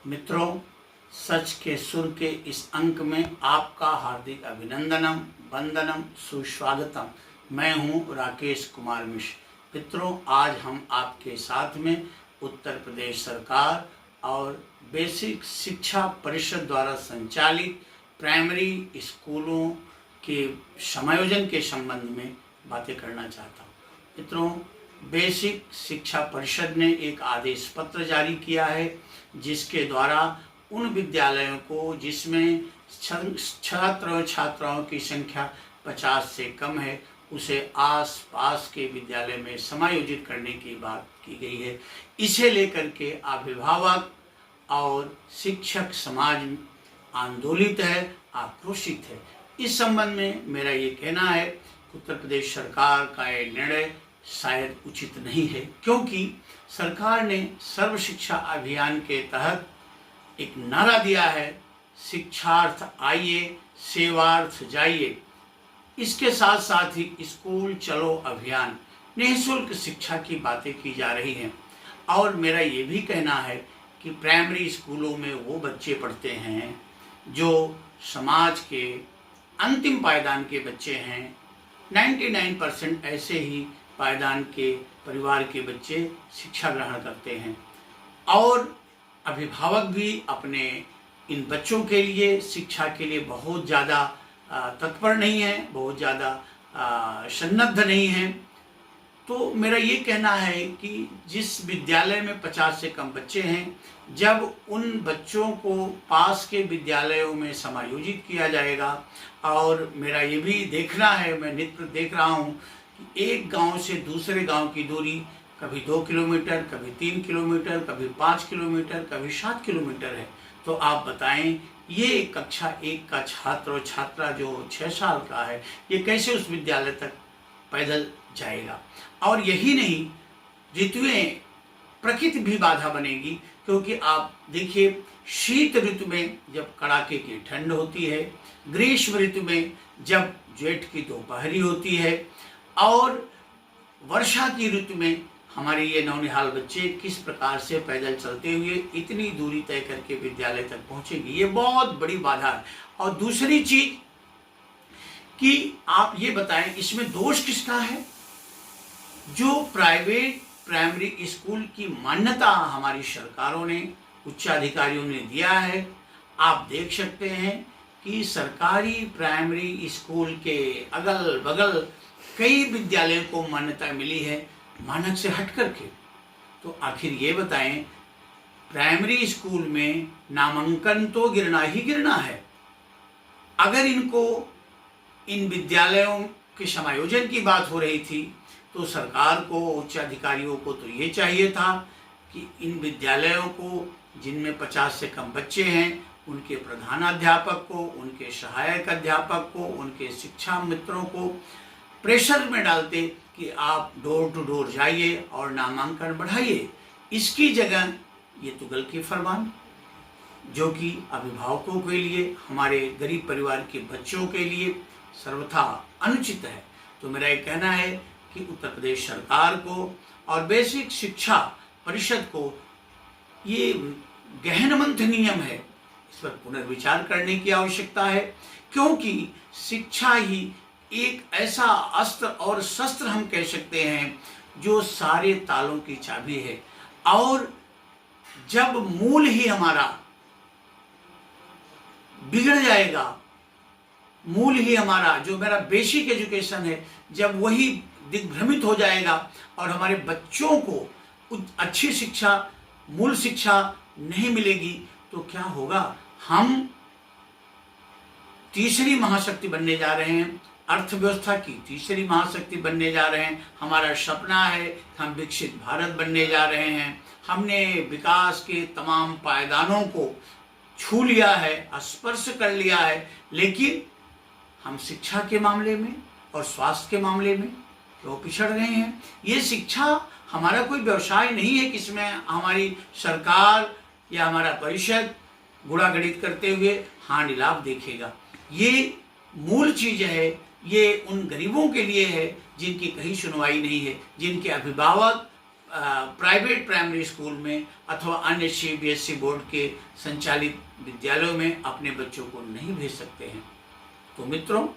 मित्रों, सच के सुर के इस अंक में आपका हार्दिक अभिनंदनम, वंदनम, सुस्वागतम। मैं हूं राकेश कुमार मिश्र। मित्रों, आज हम आपके साथ में उत्तर प्रदेश सरकार और बेसिक शिक्षा परिषद द्वारा संचालित प्राइमरी स्कूलों के समायोजन के संबंध में बातें करना चाहता हूं। मित्रों, बेसिक शिक्षा परिषद ने एक आदेश पत्र जारी किया है जिसके द्वारा उन विद्यालयों को जिसमें छात्र छात्राओं की संख्या 50 से कम है उसे आस पास के विद्यालय में समायोजित करने की बात की गई है। इसे लेकर के अभिभावक और शिक्षक समाज आंदोलित है, आक्रोशित है। इस संबंध में मेरा ये कहना है कि उत्तर प्रदेश सरकार का ये निर्णय शायद उचित नहीं है, क्योंकि सरकार ने सर्व शिक्षा अभियान के तहत एक नारा दिया है, शिक्षार्थ आइए, सेवार्थ जाइए। इसके साथ साथ ही स्कूल चलो अभियान, निःशुल्क शिक्षा की बातें की जा रही हैं। और मेरा ये भी कहना है कि प्राइमरी स्कूलों में वो बच्चे पढ़ते हैं जो समाज के अंतिम पायदान के बच्चे हैं। 99% ऐसे ही पायदान के परिवार के बच्चे शिक्षा ग्रहण करते हैं और अभिभावक भी अपने इन बच्चों के लिए शिक्षा के लिए बहुत ज़्यादा तत्पर नहीं है, बहुत ज़्यादा सन्नद्ध नहीं है। तो मेरा ये कहना है कि जिस विद्यालय में 50 से कम बच्चे हैं, जब उन बच्चों को पास के विद्यालयों में समायोजित किया जाएगा, और मेरा ये भी देखना है, मैं नित्य देख रहा हूँ कि एक गांव से दूसरे गांव की दूरी कभी 2 किलोमीटर, कभी 3 किलोमीटर, कभी 5 किलोमीटर, कभी 7 किलोमीटर है। तो आप बताएं, ये कक्षा 1 का छात्र और छात्रा जो 6 साल का है, ये कैसे उस विद्यालय तक पैदल जाएगा। और यही नहीं, ऋतुएं, प्रकृति भी बाधा बनेगी, क्योंकि आप देखिए, शीत ऋतु में जब कड़ाके की ठंड होती है, ग्रीष्म ऋतु में जब जेठ की दोपहरी होती है, और वर्षा की ऋतु में हमारे ये नौनिहाल बच्चे किस प्रकार से पैदल चलते हुए इतनी दूरी तय करके विद्यालय तक पहुंचेंगे, ये बहुत बड़ी बाधा है। और दूसरी चीज कि आप ये बताएं, इसमें दोष किसका है? जो प्राइवेट प्राइमरी स्कूल की मान्यता हमारी सरकारों ने, उच्चाधिकारियों ने दिया है। आप देख सकते हैं कि सरकारी प्राइमरी स्कूल के अगल बगल कई विद्यालयों को मान्यता मिली है मानक से हट करके। तो आखिर ये बताएं, प्राइमरी स्कूल में नामांकन तो गिरना ही गिरना है। अगर इनको इन विद्यालयों के समायोजन की बात हो रही थी तो सरकार को, उच्च अधिकारियों को तो ये चाहिए था कि इन विद्यालयों को जिनमें 50 से कम बच्चे हैं, उनके प्रधानाध्यापक को, उनके सहायक अध्यापक को, उनके शिक्षा मित्रों को प्रेशर में डालते कि आप डोर टू डोर जाइए और नामांकन बढ़ाइए। इसकी जगह ये तुगल की फरमान, जो कि अभिभावकों के लिए, हमारे गरीब परिवार के बच्चों के लिए सर्वथा अनुचित है। तो मेरा ये कहना है कि उत्तर प्रदेश सरकार को और बेसिक शिक्षा परिषद को ये गहन मंथनीय है, इस पर पुनर्विचार करने की आवश्यकता है, क्योंकि शिक्षा ही एक ऐसा अस्त्र और शस्त्र हम कह सकते हैं जो सारे तालों की चाबी है। और जब मूल ही हमारा बिगड़ जाएगा, मूल ही हमारा जो मेरा बेसिक एजुकेशन है, जब वही दिग्भ्रमित हो जाएगा और हमारे बच्चों को अच्छी शिक्षा, मूल शिक्षा नहीं मिलेगी, तो क्या होगा? हम तीसरी महाशक्ति बनने जा रहे हैं, अर्थव्यवस्था की तीसरी महाशक्ति बनने जा रहे हैं। हमारा सपना है कि हम विकसित भारत बनने जा रहे हैं। हमने विकास के तमाम पायदानों को छू लिया है, स्पर्श कर लिया है, लेकिन हम शिक्षा के मामले में और स्वास्थ्य के मामले में क्यों पिछड़ रहे हैं? ये शिक्षा हमारा कोई व्यवसाय नहीं है कि इसमें हमारी सरकार या हमारा परिषद गुणागणित करते हुए हानि लाभ देखेगा। ये मूल चीज है, ये उन गरीबों के लिए है जिनकी कहीं सुनवाई नहीं है, जिनके अभिभावक प्राइवेट प्राइमरी स्कूल में अथवा अन्य सीबीएसई बोर्ड के संचालित विद्यालयों में अपने बच्चों को नहीं भेज सकते हैं। तो मित्रों,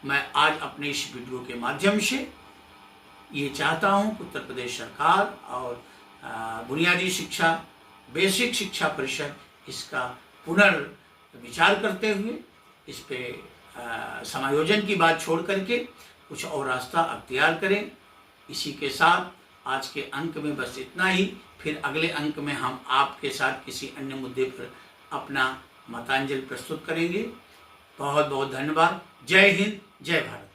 मैं आज अपने इस वीडियो के माध्यम से ये चाहता हूँ कि उत्तर प्रदेश सरकार और बुनियादी शिक्षा बेसिक शिक्षा परिषद इसका पुनर्विचार करते हुए इस पे समायोजन की बात छोड़ करके कुछ और रास्ता अख्तियार करें। इसी के साथ आज के अंक में बस इतना ही। फिर अगले अंक में हम आपके साथ किसी अन्य मुद्दे पर अपना मतांजलि प्रस्तुत करेंगे। बहुत बहुत धन्यवाद। जय हिंद, जय भारत।